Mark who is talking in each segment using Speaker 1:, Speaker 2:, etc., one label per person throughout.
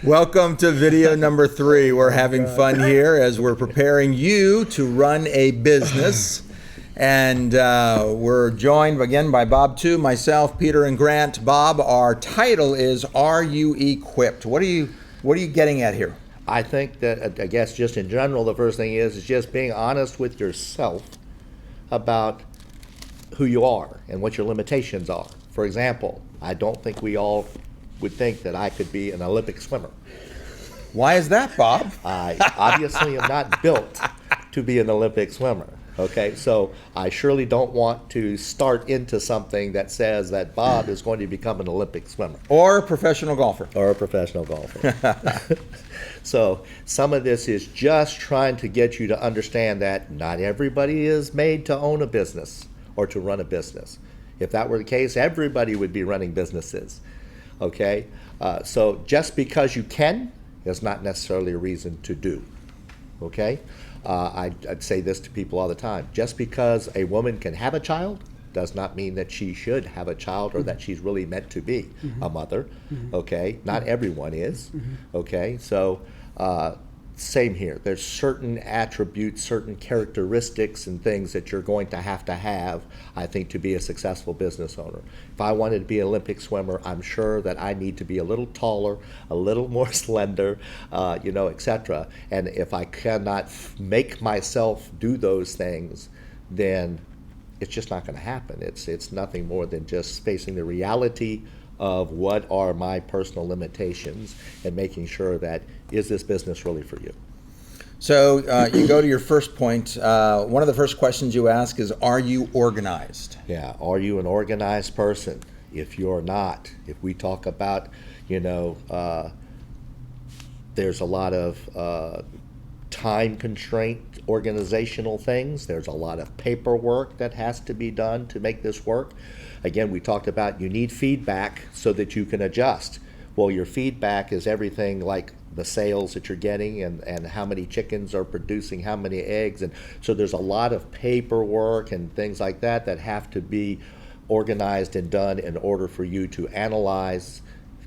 Speaker 1: Welcome to video number 3. We're having fun here as we're preparing you to run a business. And we're joined again by Bob too, myself, Peter, and Grant. Bob, our title is Are You Equipped? What are you getting at here?
Speaker 2: I think that, I guess just in general, the first thing is just being honest with yourself about who you are and what your limitations are. For example, I don't think we all would think that I could be an Olympic swimmer.
Speaker 1: Why is that, Bob?
Speaker 2: I obviously am not built to be an Olympic swimmer. Okay, so I surely don't want to start into something that says that Bob is going to become an Olympic swimmer.
Speaker 1: Or a professional golfer.
Speaker 2: Or a professional golfer. So some of this is just trying to get you to understand that not everybody is made to own a business or to run a business. If that were the case, everybody would be running businesses. Okay, so just because you can is not necessarily a reason to do. Okay, I'd say this to people all the time. Just because a woman can have a child does not mean that she should have a child or that she's really meant to be a mother. Okay, not everyone is. Okay, so same here. There's certain attributes, certain characteristics and things that you're going to have, I think, to be a successful business owner. If I wanted to be an Olympic swimmer, I'm sure that I need to be a little taller, a little more slender, etc. And if I cannot make myself do those things, then it's just not going to happen. It's nothing more than just facing the reality of what are my personal limitations and making sure that, is this business really for you?
Speaker 1: So you go to your first point. One of the first questions you ask is, are you organized?
Speaker 2: Yeah, are you an organized person? If you're not, if we talk about, there's a lot of time constraint organizational things. There's a lot of paperwork that has to be done to make this work. Again, we talked about you need feedback so that you can adjust. Well, your feedback is everything like the sales that you're getting and how many chickens are producing how many eggs. And so there's a lot of paperwork and things like that that have to be organized and done in order for you to analyze,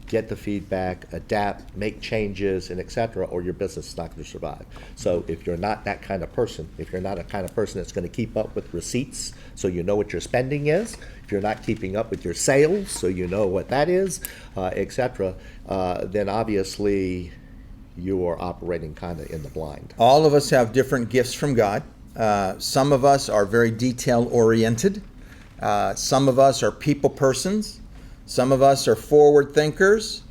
Speaker 2: get the feedback, adapt, make changes, and etc., or your business is not going to survive. So if you're not that kind of person, if you're not a kind of person that's going to keep up with receipts so you know what your spending is, if you're not keeping up with your sales so you know what that is, etc., then obviously you are operating kind of in the blind.
Speaker 1: All of us have different gifts from God. Some of us are very detail-oriented. Some of us are people persons. Some of us are forward thinkers.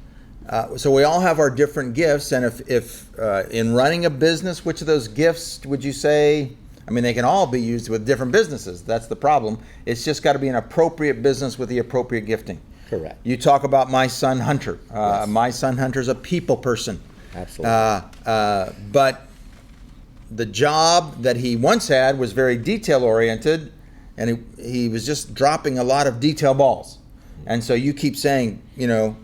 Speaker 1: So we all have our different gifts. And if in running a business, which of those gifts would you say? I mean, they can all be used with different businesses. That's the problem. It's just got to be an appropriate business with the appropriate gifting.
Speaker 2: Correct.
Speaker 1: You talk about my son Hunter.
Speaker 2: Yes.
Speaker 1: My son Hunter's a people person.
Speaker 2: Absolutely.
Speaker 1: But the job that he once had was very detail oriented, and he was just dropping a lot of detail balls. And so you keep saying,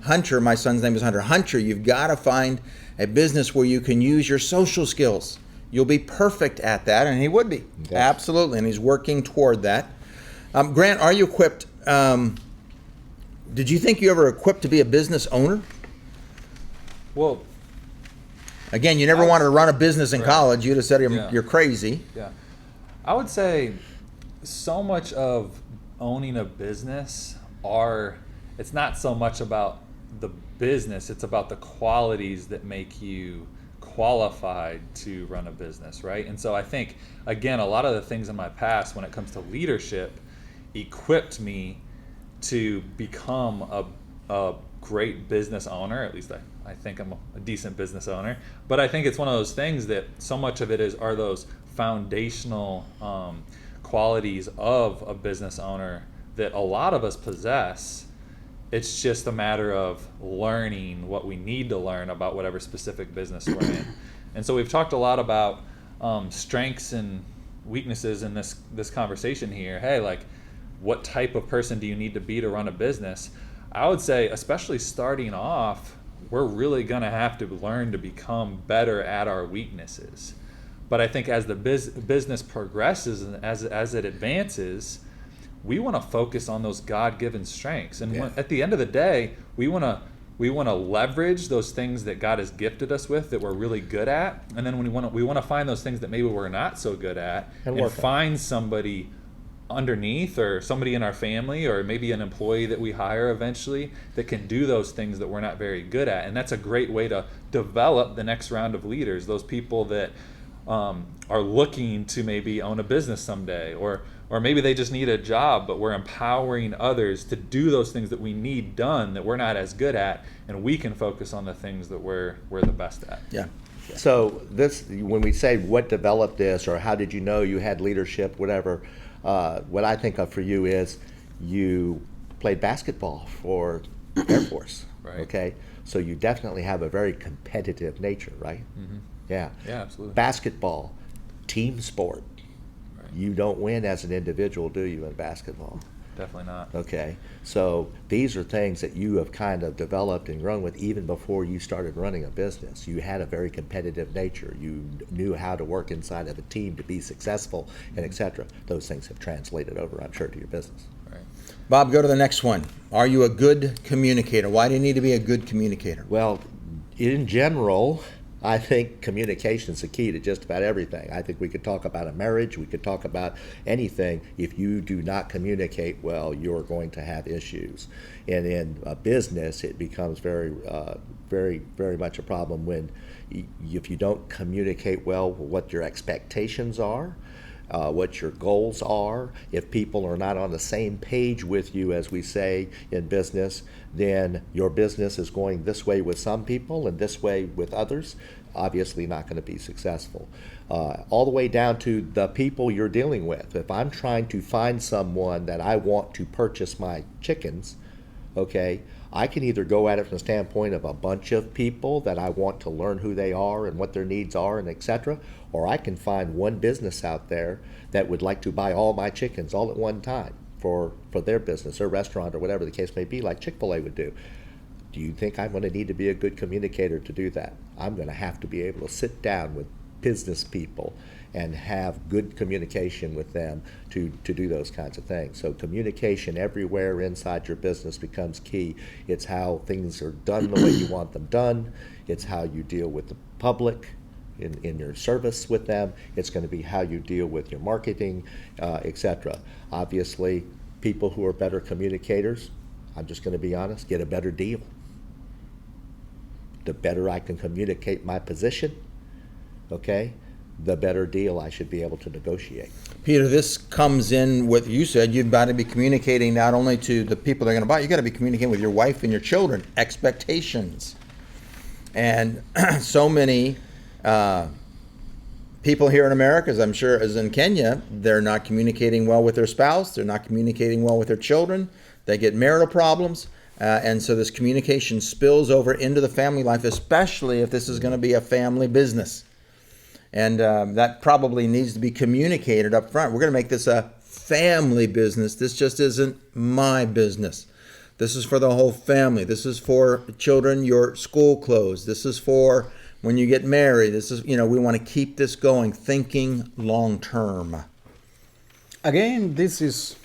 Speaker 1: Hunter, my son's name is Hunter. Hunter, you've got to find a business where you can use your social skills. You'll be perfect at that, and he would be. Yes. Absolutely, and he's working toward that. Grant, are you equipped? Did you think you ever equipped to be a business owner?
Speaker 3: Well,
Speaker 1: again, you never wanted to run a business in college. You'd have said you're crazy.
Speaker 3: Yeah. I would say so much of owning a business it's not so much about the business, it's about the qualities that make you qualified to run a business, right? And so I think, again, a lot of the things in my past when it comes to leadership equipped me to become a great business owner. At least I think I'm a decent business owner. But I think it's one of those things that so much of it are those foundational qualities of a business owner that a lot of us possess. It's just a matter of learning what we need to learn about whatever specific business we're in. And so we've talked a lot about strengths and weaknesses in this conversation here. Hey, like, what type of person do you need to be to run a business? I would say, especially starting off, we're really going to have to learn to become better at our weaknesses. But I think as the business progresses and as it advances, we want to focus on those God-given strengths. And at the end of the day, we want to we want to leverage those things that God has gifted us with that we're really good at, and then we want to find those things that maybe we're not so good at,
Speaker 2: And
Speaker 3: and
Speaker 2: work on it.
Speaker 3: find somebody underneath, or somebody in our family, or maybe an employee that we hire eventually, that can do those things that we're not very good at. And that's a great way to develop the next round of leaders, those people that are looking to maybe own a business someday, or maybe they just need a job, but we're empowering others to do those things that we need done that we're not as good at, and we can focus on the things that we're the best at.
Speaker 1: Yeah.
Speaker 2: So this, when we say what developed this, or how did you know you had leadership, whatever, what I think of for you is you played basketball for Air Force.
Speaker 3: Right.
Speaker 2: Okay, so you definitely have a very competitive nature, right?
Speaker 3: Mm-hmm.
Speaker 2: Yeah.
Speaker 3: Yeah, absolutely.
Speaker 2: Basketball, team sport.
Speaker 3: Right.
Speaker 2: You don't win as an individual, do you, in basketball?
Speaker 3: Definitely not.
Speaker 2: Okay, so these are things that you have kind of developed and grown with even before you started running a business. You had a very competitive nature. You knew how to work inside of a team to be successful, and et cetera. Those things have translated over, I'm sure, to your business.
Speaker 3: Right.
Speaker 1: Bob, go to the next one. Are you a good communicator? Why do you need to be a good communicator?
Speaker 2: Well, in general, I think communication is the key to just about everything. I think we could talk about a marriage, we could talk about anything. If you do not communicate well, you're going to have issues. And in a business, it becomes very much a problem when if you don't communicate well what your expectations are, what your goals are. If people are not on the same page with you, as we say in business, then your business is going this way with some people and this way with others. Obviously not going to be successful. All the way down to the people you're dealing with. If I'm trying to find someone that I want to purchase my chickens, okay, I can either go at it from the standpoint of a bunch of people that I want to learn who they are and what their needs are and etc., or I can find one business out there that would like to buy all my chickens all at one time for their business, their restaurant, or whatever the case may be, like Chick-fil-A would do. Do you think I'm going to need to be a good communicator to do that? I'm going to have to be able to sit down with business people and have good communication with them to do those kinds of things. So communication everywhere inside your business becomes key. It's how things are done the way you want them done. It's how you deal with the public in your service with them. It's going to be how you deal with your marketing, etc. Obviously, people who are better communicators, I'm just going to be honest, get a better deal. The better I can communicate my position, okay, the better deal I should be able to negotiate.
Speaker 1: Peter, this comes in with, you said you've got to be communicating not only to the people that are going to buy, you got to be communicating with your wife and your children, expectations. And so many people here in America, as I'm sure as in Kenya, they're not communicating well with their spouse, they're not communicating well with their children, they get marital problems. And so this communication spills over into the family life, especially if this is going to be a family business. And that probably needs to be communicated up front. We're going to make this a family business. This just isn't my business. This is for the whole family. This is for children, your school clothes. This is for when you get married. This is, we want to keep this going, thinking long term.
Speaker 4: Again, this is,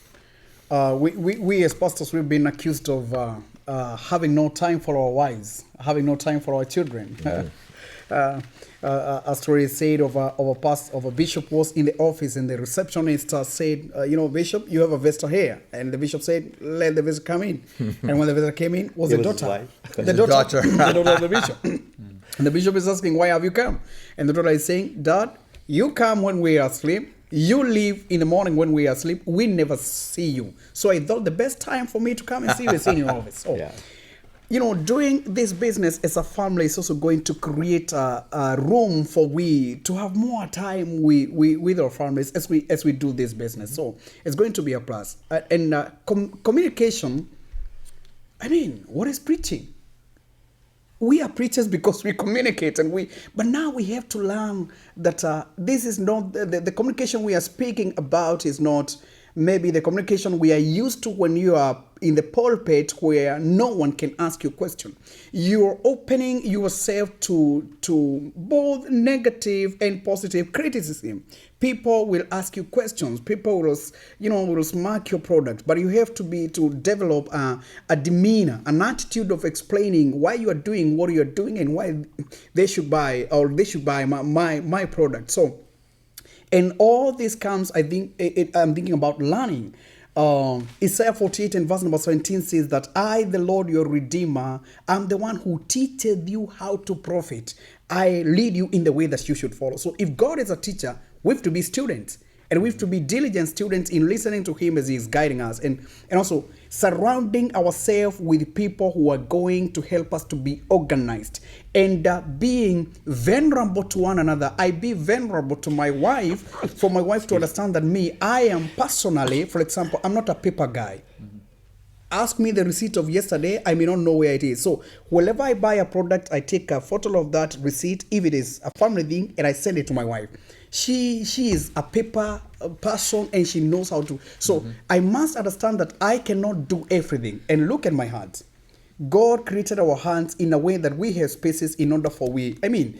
Speaker 4: we as pastors, we've been accused of having no time for our wives, having no time for our children. A story said of a bishop was in the office, and the receptionist said, Bishop, you have a visitor here. And the bishop said, let the visitor come in. And when the visitor came in, was
Speaker 2: It
Speaker 4: the
Speaker 2: was his
Speaker 4: daughter.
Speaker 2: wife.
Speaker 4: The daughter. The daughter of the bishop. And the bishop is asking, why have you come? And the daughter is saying, Dad, you come when we are asleep. You leave in the morning when we are asleep. We never see you. So I thought the best time for me to come and see you is in your office. So,
Speaker 2: Yeah.
Speaker 4: Doing this business as a family is also going to create a room for we to have more time with our families as we do this business. So it's going to be a plus. Communication, what is preaching? We are preachers because we communicate, but now we have to learn that this is not the communication we are speaking about is not maybe the communication we are used to when you are in the pulpit where no one can ask you a question. You're opening yourself to both negative and positive criticism. People will ask you questions. People will smack your product, but you have to develop a demeanor, an attitude of explaining why you are doing what you are doing and why they should buy my product. So, and all this comes, I think, I'm thinking about learning. Isaiah 48 and verse number 17 says that I, the Lord your Redeemer, am the one who teacheth you how to profit. I lead you in the way that you should follow. So if God is a teacher, we have to be students. And we have to be diligent students in listening to him as he is guiding us. And also surrounding ourselves with people who are going to help us to be organized. And being vulnerable to one another. I be vulnerable to my wife, for my wife to understand that I am personally, for example, I'm not a paper guy. Ask me the receipt of yesterday, I may not know where it is. So whenever I buy a product, I take a photo of that receipt, if it is a family thing, and I send it to my wife. She is a paper person and she knows how to. So I must understand that I cannot do everything. And look at my heart. God created our hands in a way that we have spaces in order for we can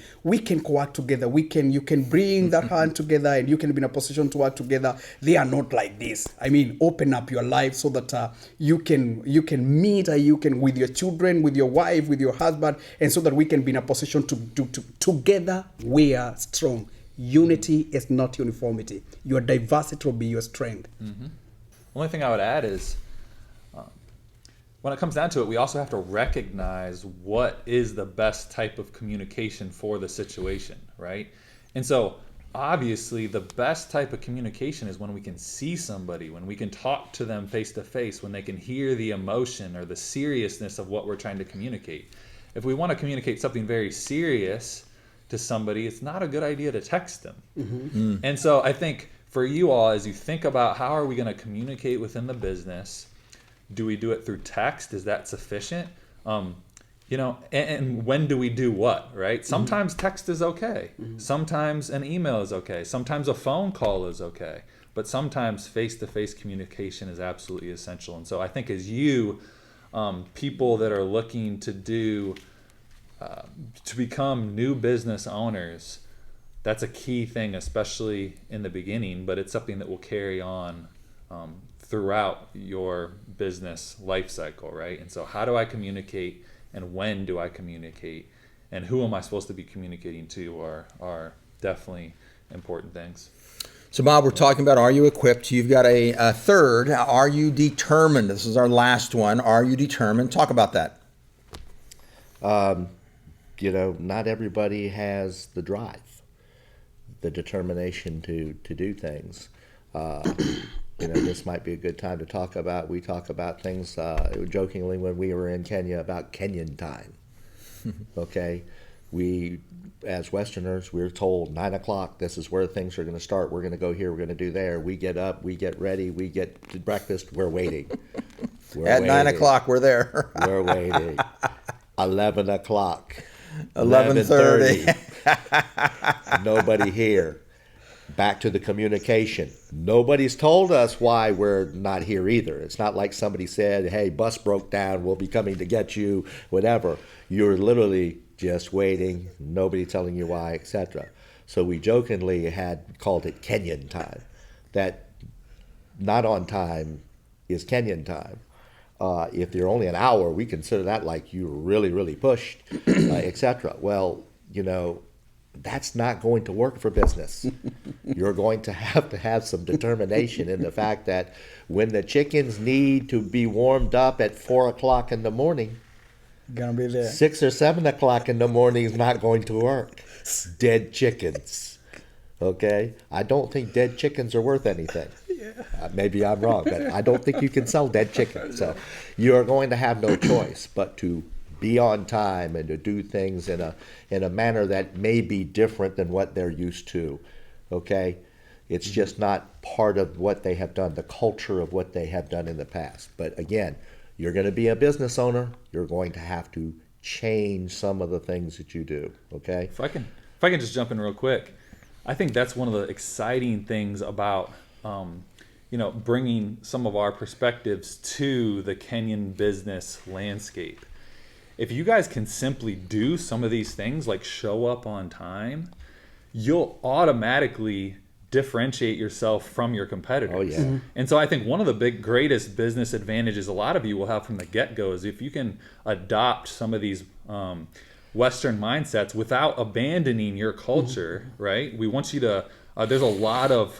Speaker 4: work together. You can bring that hand together and you can be in a position to work together. They are not like this. Open up your life so that you can meet, you can with your children, with your wife, with your husband, and so that we can be in a position to together we are strong. Unity is not uniformity. Your diversity will be your strength.
Speaker 3: Mm-hmm. Only thing I would add is, when it comes down to it, we also have to recognize what is the best type of communication for the situation, right? And so, obviously, the best type of communication is when we can see somebody, when we can talk to them face to face, when they can hear the emotion or the seriousness of what we're trying to communicate. If we want to communicate something very serious to somebody, it's not a good idea to text them. Mm-hmm. And so I think for you all, as you think about how are we going to communicate within the business, do we do it through text? Is that sufficient? And when do we do what, right? Sometimes text is okay. Mm-hmm. Sometimes an email is okay. Sometimes a phone call is okay. But sometimes face-to-face communication is absolutely essential. And so I think as people that are looking to become new business owners, that's a key thing, especially in the beginning, but it's something that will carry on throughout your business life cycle, right? And so how do I communicate and when do I communicate and who am I supposed to be communicating to are definitely important things.
Speaker 1: So Bob, we're talking about, are you equipped? You've got a third. Are you determined? This is our last one. Are you determined? Talk about that.
Speaker 2: Not everybody has the drive, the determination to do things. This might be a good time to talk about. We talk about things jokingly when we were in Kenya about Kenyan time. Okay, we as Westerners we're told 9 o'clock. This is where things are going to start. We're going to go here. We're going to do there. We get up. We get ready. We get to breakfast. We're waiting.
Speaker 1: At 9 o'clock, we're there.
Speaker 2: We're waiting. 11 o'clock.
Speaker 1: 11:30.
Speaker 2: Nobody here. Back to the communication. Nobody's told us why we're not here either. It's not like somebody said, hey, bus broke down, we'll be coming to get you, whatever. You're literally just waiting, nobody telling you why, etc. So we jokingly had called it Kenyan time. That not on time is Kenyan time. If you're only an hour, we consider that like you were really, really pushed, etc. Well, that's not going to work for business. You're going to have some determination in the fact that when the chickens need to be warmed up at 4 o'clock in the morning,
Speaker 4: gonna be there.
Speaker 2: 6 or 7 o'clock in the morning is not going to work. Dead chickens. Okay? I don't think dead chickens are worth anything. Maybe I'm wrong, but I don't think you can sell dead chickens. So you're going to have no choice but to be on time and to do things in a manner that may be different than what they're used to. Okay? It's just not part of what they have done, the culture of what they have done in the past. But again, you're going to be a business owner. You're going to have to change some of the things that you do. Okay?
Speaker 3: If I can just jump in real quick, I think that's one of the exciting things about bringing some of our perspectives to the Kenyan business landscape. If you guys can simply do some of these things, like show up on time, you'll automatically differentiate yourself from your competitors.
Speaker 2: Oh, yeah.
Speaker 3: And so I think one of the greatest business advantages a lot of you will have from the get-go is if you can adopt some of these Western mindsets without abandoning your culture, right? We want you to, there's a lot of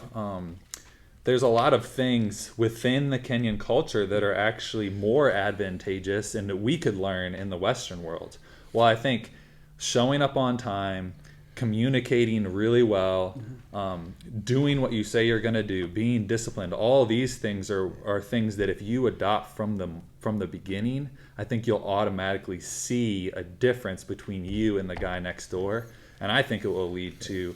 Speaker 3: things within the Kenyan culture that are actually more advantageous and that we could learn in the Western world. Well, I think showing up on time, communicating really well, doing what you say you're going to do, being disciplined, all these things are things that if you adopt from the beginning, I think you'll automatically see a difference between you and the guy next door. And I think it will lead to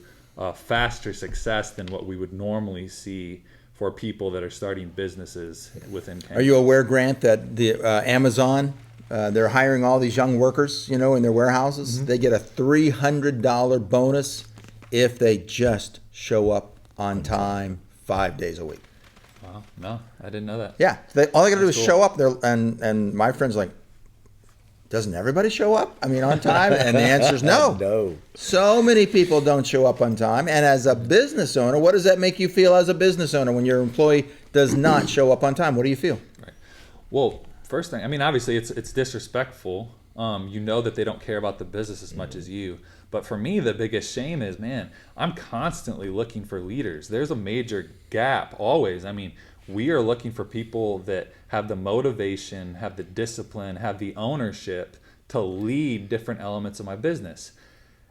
Speaker 3: faster success than what we would normally see for people that are starting businesses within Kenya.
Speaker 1: Are you aware, Grant, that the Amazon, they're hiring all these young workers, in their warehouses? They get a $300 bonus if they just show up on time 5 days a week.
Speaker 3: Wow, no, I didn't know that.
Speaker 1: Yeah, all they got to do is
Speaker 3: That's
Speaker 1: show up there, and my friend's like, doesn't everybody show up? On time? And the answer is no.
Speaker 2: No.
Speaker 1: So many people don't show up on time. And as a business owner, what does that make you feel as a business owner when your employee does not show up on time? What do you feel?
Speaker 3: Right. Well, first thing, obviously it's disrespectful. You know that they don't care about the business as much as you. But for me, the biggest shame is, man, I'm constantly looking for leaders. There's a major gap always. We are looking for people that have the motivation, have the discipline, have the ownership to lead different elements of my business.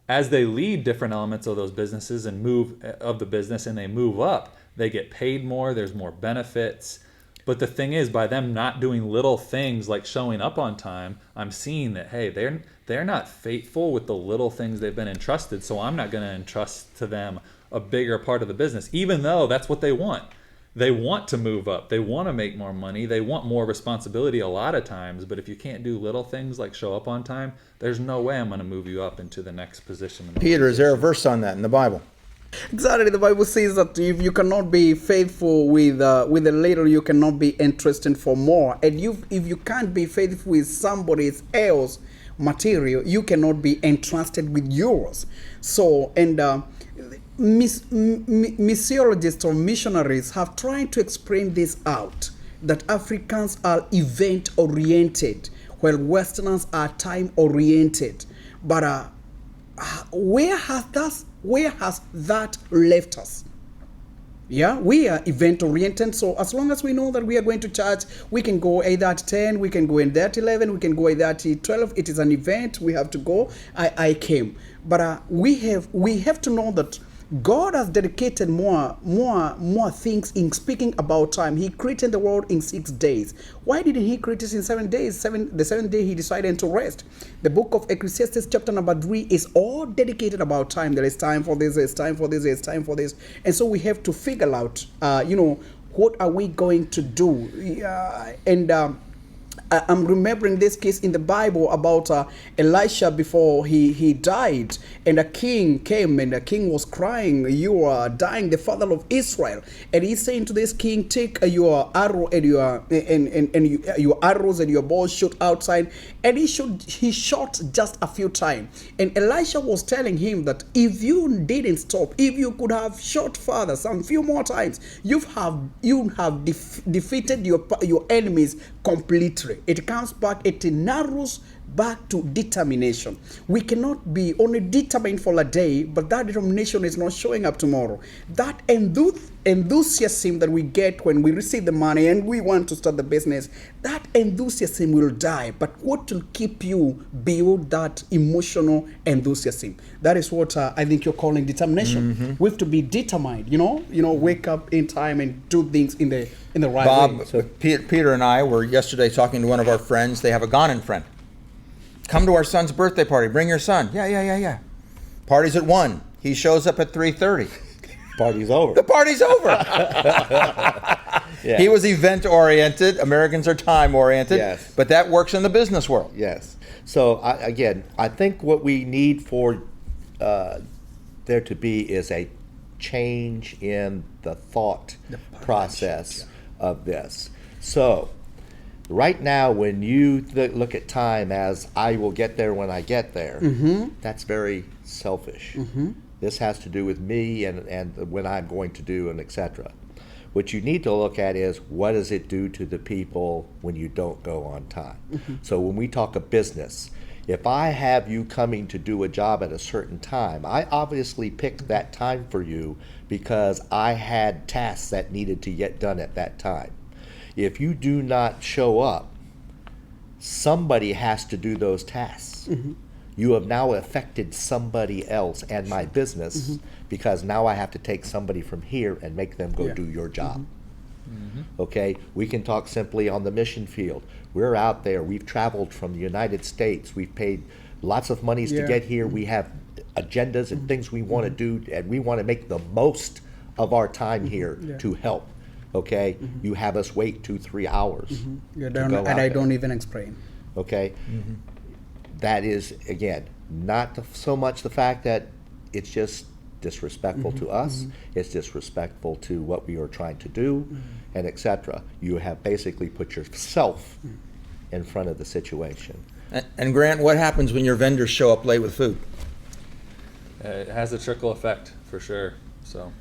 Speaker 3: As they lead different elements of those businesses and they move up, they get paid more, there's more benefits. But the thing is, by them not doing little things like showing up on time, I'm seeing that, hey, they're not faithful with the little things they've been entrusted, so I'm not going to entrust to them a bigger part of the business, even though that's what they want. They want to move up. They want to make more money. They want more responsibility a lot of times. But if you can't do little things like show up on time, there's no way I'm going to move you up into the next position.
Speaker 1: Peter, is there a verse on that in the Bible?
Speaker 4: Exactly, the Bible says that if you cannot be faithful with a little, you cannot be interested for more. And if you can't be faithful with somebody else material, you cannot be entrusted with yours. So, and missiologists or missionaries have tried to explain this out, that Africans are event oriented while Westerners are time oriented. But where has that left us? Yeah, we are event oriented, so as long as we know that we are going to church, we can go either at 10, we can go in at 11, we can go either at 12. It is an event, we have to go. I came. But we have to know that God has dedicated more things in speaking about time. He created the world in 6 days. Why didn't he create it in 7 days? The seventh day he decided to rest. The book of Ecclesiastes chapter number 3 is all dedicated about time. There is time for this, there is time for this, there is time for this. And so we have to figure out, what are we going to do? I'm remembering this case in the Bible about Elisha before he died, and a king came, and the king was crying, "You are dying, the father of Israel." And he's saying to this king, "Take your arrow and your arrows and your bows, shoot outside." And he shot just a few times. And Elisha was telling him that if you didn't stop, if you could have shot further, some few more times, you have defeated your enemies completely. It comes back, it narrows back to determination. We cannot be only determined for a day, but that determination is not showing up tomorrow. That enthusiasm that we get when we receive the money and we want to start the business, that enthusiasm will die. But what will keep you build that emotional enthusiasm? That is what I think you're calling determination. Mm-hmm. We have to be determined, wake up in time and do things in the right way.
Speaker 1: Bob, Peter and I were yesterday talking to one of our friends. They have a Ghanaian friend. Come to our son's birthday party. Bring your son. Yeah. Party's at 1. He shows up at 3:30.
Speaker 2: Party's over.
Speaker 1: The party's over.
Speaker 2: Yeah.
Speaker 1: He was event-oriented. Americans are time-oriented.
Speaker 2: Yes.
Speaker 1: But that works in the business world.
Speaker 2: Yes. So, I think what we need for there to be is a change in the thought
Speaker 4: The paradigm
Speaker 2: process
Speaker 4: shift,
Speaker 2: of this. So, right now, when you look at time as I will get there when I get there, that's very selfish. This has to do with me and when I'm going to do and etc. What you need to look at is what does it do to the people when you don't go on time. So when we talk of business, if I have you coming to do a job at a certain time, I obviously picked that time for you because I had tasks that needed to get done at that time. If you do not show up, somebody has to do those tasks. You have now affected somebody else and my business because now I have to take somebody from here and make them go
Speaker 4: Yeah.
Speaker 2: do your job. Okay, we can talk simply on the mission field. We're out there, we've traveled from the United States, we've paid lots of monies to
Speaker 4: Yeah.
Speaker 2: get here, we have agendas and things we want to do, and we want to make the most of our time here
Speaker 4: Yeah.
Speaker 2: to help. Okay, you have us wait 2-3 hours.
Speaker 4: You
Speaker 2: to
Speaker 4: don't,
Speaker 2: go
Speaker 4: and
Speaker 2: out
Speaker 4: I
Speaker 2: there.
Speaker 4: don't even explain.
Speaker 2: Okay, that is again not so much the fact that it's just disrespectful to us, it's disrespectful to what we are trying to do, and etc. You have basically put yourself in front of the situation.
Speaker 1: And Grant, what happens when your vendors show up late with food?
Speaker 3: It has a trickle effect for sure. So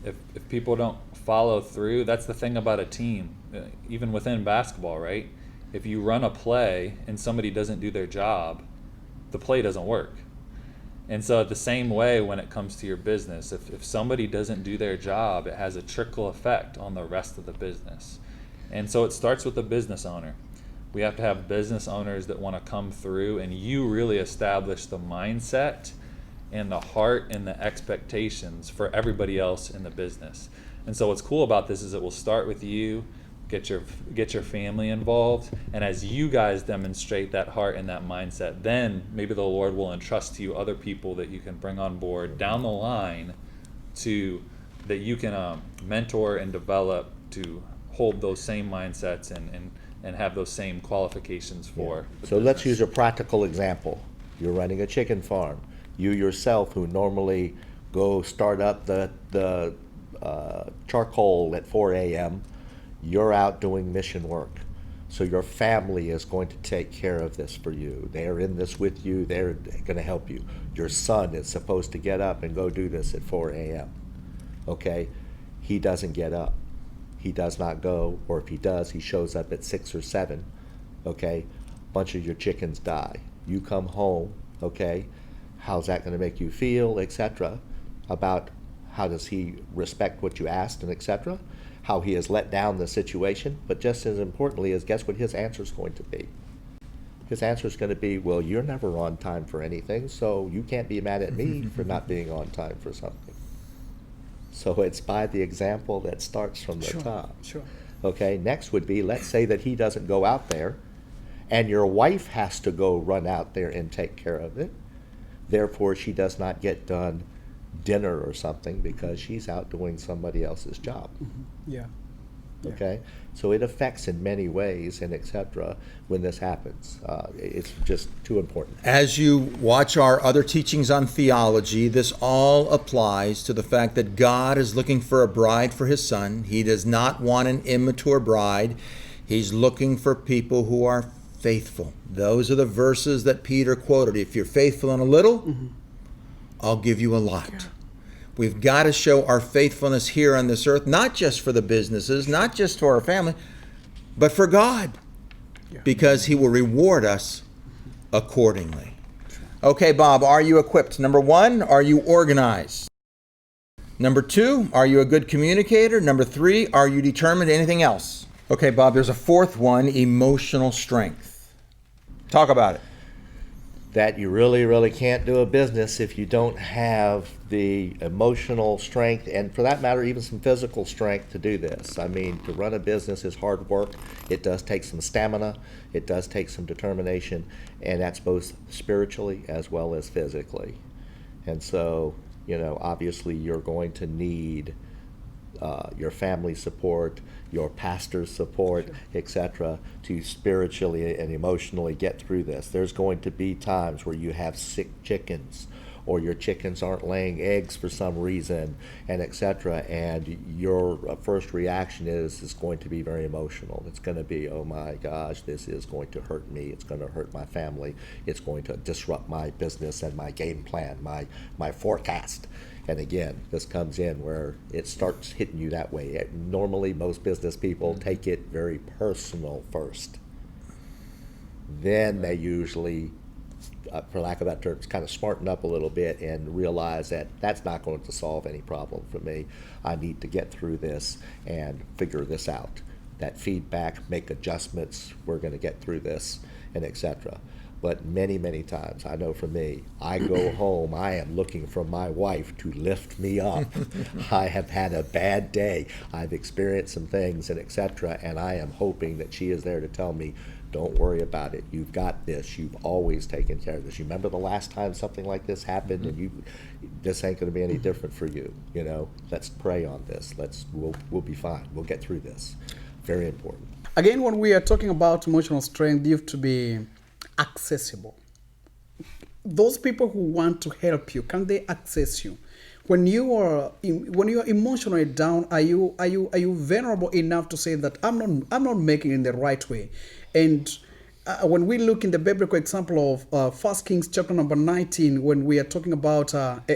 Speaker 3: if people don't follow through, that's the thing about a team, even within basketball, right? If you run a play and somebody doesn't do their job, the play doesn't work. And so the same way when it comes to your business, if somebody doesn't do their job, it has a trickle effect on the rest of the business. And so it starts with the business owner. We have to have business owners that want to come through and you really establish the mindset and the heart and the expectations for everybody else in the business. And so what's cool about this is it will start with you, get your family involved, and as you guys demonstrate that heart and that mindset, then maybe the Lord will entrust to you other people that you can bring on board down the line to that you can mentor and develop to hold those same mindsets and have those same qualifications for the
Speaker 2: So let's
Speaker 3: business.
Speaker 2: use a practical example. You're running a chicken farm. You yourself, who normally go start up the charcoal at 4 a.m., you're out doing mission work. So your family is going to take care of this for you. They're in this with you. They're going to help you. Your son is supposed to get up and go do this at 4 a.m. Okay? He doesn't get up. He does not go, or if he does, he shows up at 6 or 7. Okay? Bunch of your chickens die. You come home, okay? How's that going to make you feel, etc.? About how does he respect what you asked and etc.? How he has let down the situation, but just as importantly is guess what his answer is going to be? His answer is going to be, well, you're never on time for anything, so you can't be mad at me for not being on time for something. So it's by the example that starts from the
Speaker 4: Sure,
Speaker 2: top.
Speaker 4: sure.
Speaker 2: Okay, next would be, let's say that he doesn't go out there, and your wife has to go run out there and take care of it. Therefore, she does not get done dinner or something because she's out doing somebody else's job.
Speaker 4: Yeah. Yeah.
Speaker 2: Okay, so it affects in many ways and etc. when this happens. It's just too important.
Speaker 1: As you watch our other teachings on theology, this all applies to the fact that God is looking for a bride for his son. He does not want an immature bride. He's looking for people who are faithful. Those are the verses that Peter quoted. If you're faithful in a little, I'll give you a lot. We've got to show our faithfulness here on this earth, not just for the businesses, not just for our family, but for God,
Speaker 4: Yeah.
Speaker 1: because he will reward us accordingly. Okay, Bob, are you equipped? Number 1, are you organized? Number 2, are you a good communicator? Number 3, are you determined? Anything else? Okay, Bob, there's a 4th one, emotional strength. Talk about it.
Speaker 2: That you really, really can't do a business if you don't have the emotional strength, and for that matter, even some physical strength to do this. I mean, to run a business is hard work. It does take some stamina. It does take some determination, and that's both spiritually as well as physically. And so, obviously you're going to need your family support, your pastor's support, etc., to spiritually and emotionally get through this. There's going to be times where you have sick chickens, or your chickens aren't laying eggs for some reason, and etc. And your first reaction is going to be very emotional. It's going to be, oh my gosh, this is going to hurt me. It's going to hurt my family. It's going to disrupt my business and my game plan, my forecast. And again, this comes in where it starts hitting you that way. Normally, most business people take it very personal first. Then they usually, for lack of better terms, kind of smarten up a little bit and realize that that's not going to solve any problem for me. I need to get through this and figure this out. That feedback, make adjustments, we're going to get through this, and etc. But many, many times, I know for me, I go home, I am looking for my wife to lift me up. I have had a bad day. I've experienced some things and etc. And I am hoping that she is there to tell me, don't worry about it. You've got this. You've always taken care of this. You remember the last time something like this happened, and this ain't going to be any different for you. You know, let's pray on this. We'll be fine. We'll get through this. Very important.
Speaker 4: Again, when we are talking about emotional strength, you have to be accessible. Those people who want to help you, can they access you? When you are emotionally down, are you vulnerable enough to say that I'm not making it in the right way? And when we look in the biblical example of 1 Kings chapter number 19, when we are talking about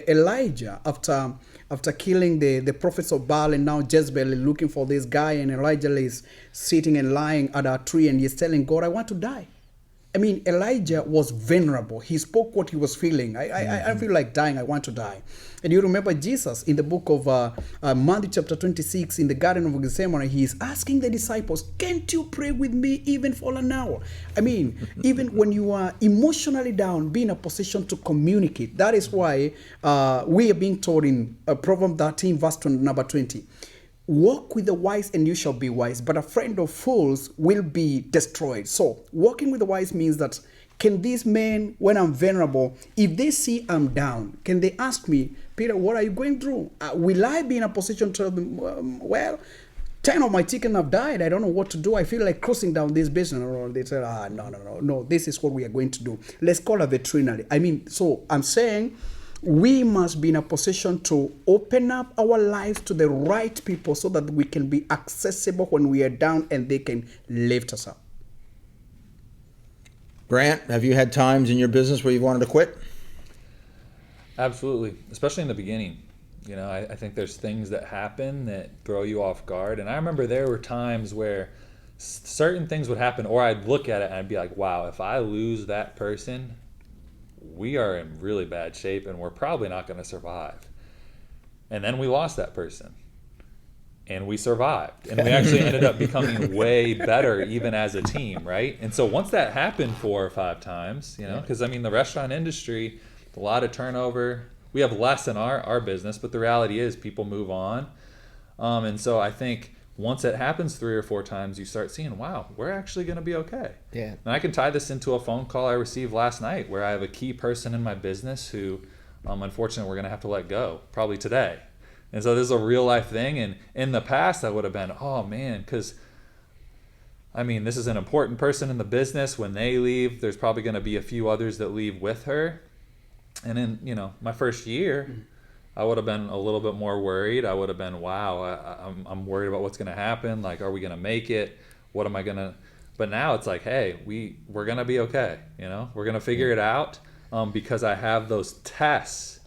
Speaker 4: Elijah after killing the prophets of Baal, and now Jezebel is looking for this guy, and Elijah is sitting and lying at a tree, and he's telling God, I want to die. I mean, Elijah was vulnerable. He spoke what he was feeling. I feel like dying. I want to die. And you remember Jesus in the book of Matthew chapter 26 in the Garden of Gethsemane, he is asking the disciples, can't you pray with me even for an hour? I mean, even when you are emotionally down, be in a position to communicate. That is why we are being told in Proverbs 13 verse number 20, walk with the wise and you shall be wise, but a friend of fools will be destroyed. So walking with the wise means that, can these men, when I'm vulnerable, if they see I'm down, can they ask me, Peter, what are you going through? Will I be in a position to tell them, well, 10 of my chickens have died. I don't know what to do. I feel like closing down this business. Or they say, no, this is what we are going to do. Let's call a veterinary. I mean, so I'm saying, we must be in a position to open up our lives to the right people so that we can be accessible when we are down and they can lift us up.
Speaker 1: Grant, have you had times in your business where you wanted to quit?
Speaker 3: Absolutely, especially in the beginning. You know, I think there's things that happen that throw you off guard. And I remember there were times where certain things would happen, or I'd look at it and I'd be like, wow, if I lose that person, we are in really bad shape and we're probably not going to survive. And then we lost that person and we survived, and we actually ended up becoming way better even as a team, right? And so once that happened 4 or 5 times, you know, because I mean, the restaurant industry, a lot of turnover. We have less in our business, but the reality is people move on. And so I think once it happens 3 or 4 times, you start seeing, wow, we're actually going to be okay.
Speaker 2: Yeah.
Speaker 3: And I can tie this into a phone call I received last night where I have a key person in my business who, unfortunately, we're going to have to let go probably today. And so this is a real life thing. And in the past, I would have been, oh man, because I mean, this is an important person in the business. When they leave, there's probably going to be a few others that leave with her. And in, you know, my first year, I would have been a little bit more worried. I would have been, wow, I'm worried about what's going to happen. Like, are we going to make it? What am I going to? But now it's like, hey, we're going to be okay. You know, we're going to figure it out, because I have those tests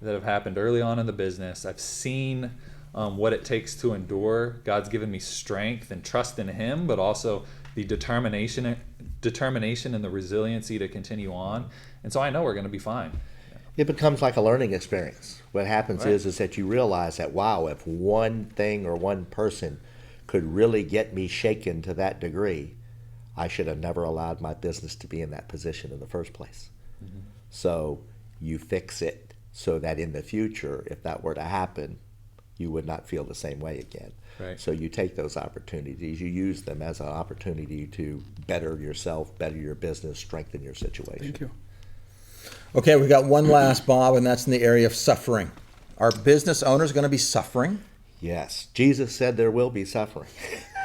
Speaker 3: that have happened early on in the business. I've seen what it takes to endure. God's given me strength and trust in Him, but also the determination and the resiliency to continue on. And so I know we're going to be fine.
Speaker 2: It becomes like a learning experience. What happens
Speaker 3: Right.
Speaker 2: is that you realize that, wow, if one thing or one person could really get me shaken to that degree, I should have never allowed my business to be in that position in the first place. Mm-hmm. So you fix it so that in the future, if that were to happen, you would not feel the same way again.
Speaker 3: Right.
Speaker 2: So you take those opportunities, you use them as an opportunity to better yourself, better your business, strengthen your situation.
Speaker 4: Thank you.
Speaker 1: Okay, we got one last, Bob, and that's in the area of suffering. Are business owners going to be suffering?
Speaker 2: Yes, Jesus said there will be suffering.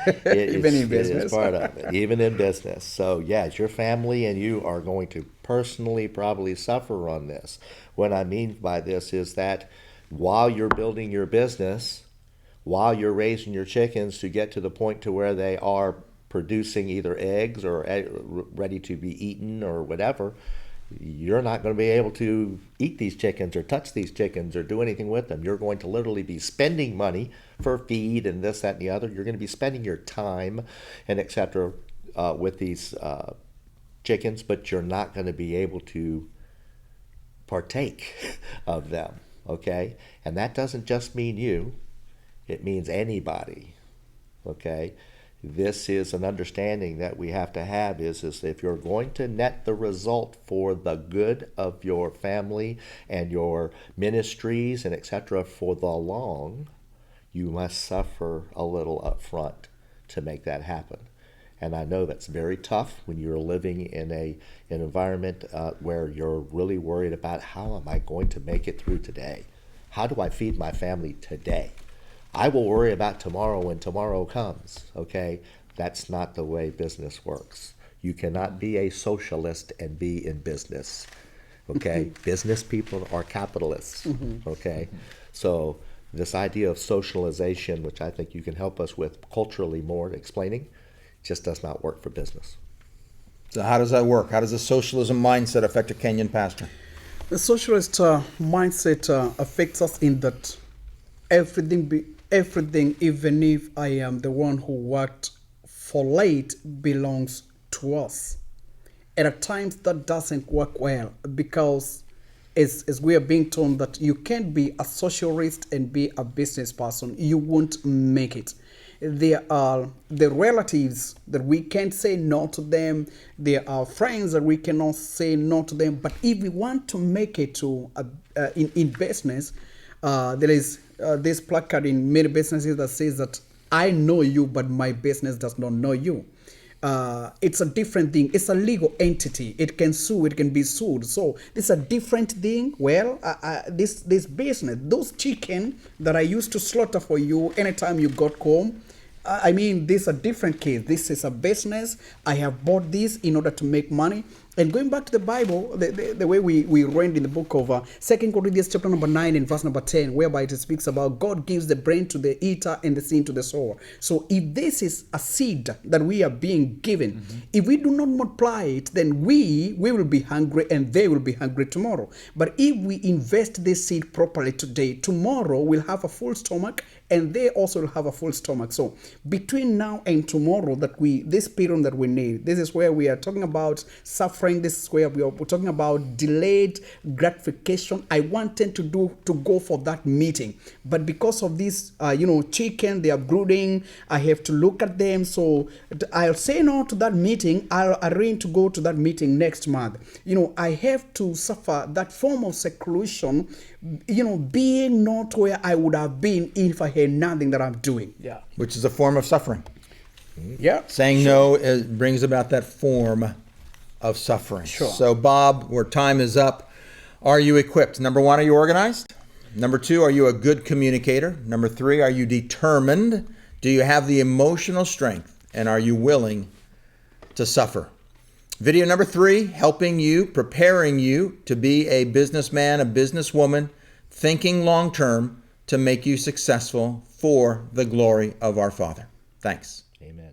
Speaker 4: Even in
Speaker 2: It
Speaker 4: business.
Speaker 2: is part of it, even in business. So yes, your family and you are going to personally probably suffer on this. What I mean by this is that while you're building your business, while you're raising your chickens to get to the point to where they are producing either eggs or ready to be eaten or whatever, you're not going to be able to eat these chickens or touch these chickens or do anything with them. You're going to literally be spending money for feed and this, that, and the other. You're going to be spending your time and et cetera with these chickens, but you're not going to be able to partake of them, okay? And that doesn't just mean you. It means anybody, okay? This is an understanding that we have to have is if you're going to net the result for the good of your family and your ministries and etc. for the long, you must suffer a little up front to make that happen. And I know that's very tough when you're living in an environment where you're really worried about how am I going to make it through today? How do I feed my family today? I will worry about tomorrow when tomorrow comes, okay? That's not the way business works. You cannot be a socialist and be in business, okay? Business people are capitalists, okay? So this idea of socialization, which I think you can help us with culturally more explaining, just does not work for business.
Speaker 1: So how does that work? How does the socialism mindset affect a Kenyan pastor?
Speaker 4: The socialist mindset affects us in that everything, even if I am the one who worked for late, belongs to us. And at times that doesn't work well because as we are being told that you can't be a socialist and be a business person, you won't make it. There are the relatives that we can't say no to them. There are friends that we cannot say no to them. But if we want to make it to in business, there is this placard in many businesses that says that I know you, but my business does not know you. It's a different thing. It's a legal entity. It can sue. It can be sued. So it's a different thing. Well, this business, those chicken that I used to slaughter for you anytime you got home, I mean, this is a different case. This is a business. I have bought this in order to make money. And going back to the Bible, the way we read in the book of 2 Corinthians chapter number 9 and verse number 10, whereby it speaks about God gives the brain to the eater and the seed to the sower. So if this is a seed that we are being given, if we do not multiply it, then we will be hungry and they will be hungry tomorrow. But if we invest this seed properly today, tomorrow we'll have a full stomach and they also will have a full stomach. So between now and tomorrow, this period that we need, this is where we are talking about suffering. This is where we're talking about delayed gratification. I wanted to go for that meeting, but because of this, chicken, they are brooding. I have to look at them, so I'll say no to that meeting. I'll arrange to go to that meeting next month. I have to suffer that form of seclusion. Being not where I would have been if I had nothing that I'm doing. Yeah,
Speaker 1: Which is a form of suffering.
Speaker 4: yeah.
Speaker 1: Saying no brings about that form of suffering.
Speaker 4: Sure.
Speaker 1: So, Bob, our time is up. Are you equipped? Number 1, are you organized? Number 2, are you a good communicator? Number 3, are you determined? Do you have the emotional strength? And are you willing to suffer? Video number 3, helping you, preparing you to be a businessman, a businesswoman, thinking long term to make you successful for the glory of our Father. Thanks.
Speaker 2: Amen.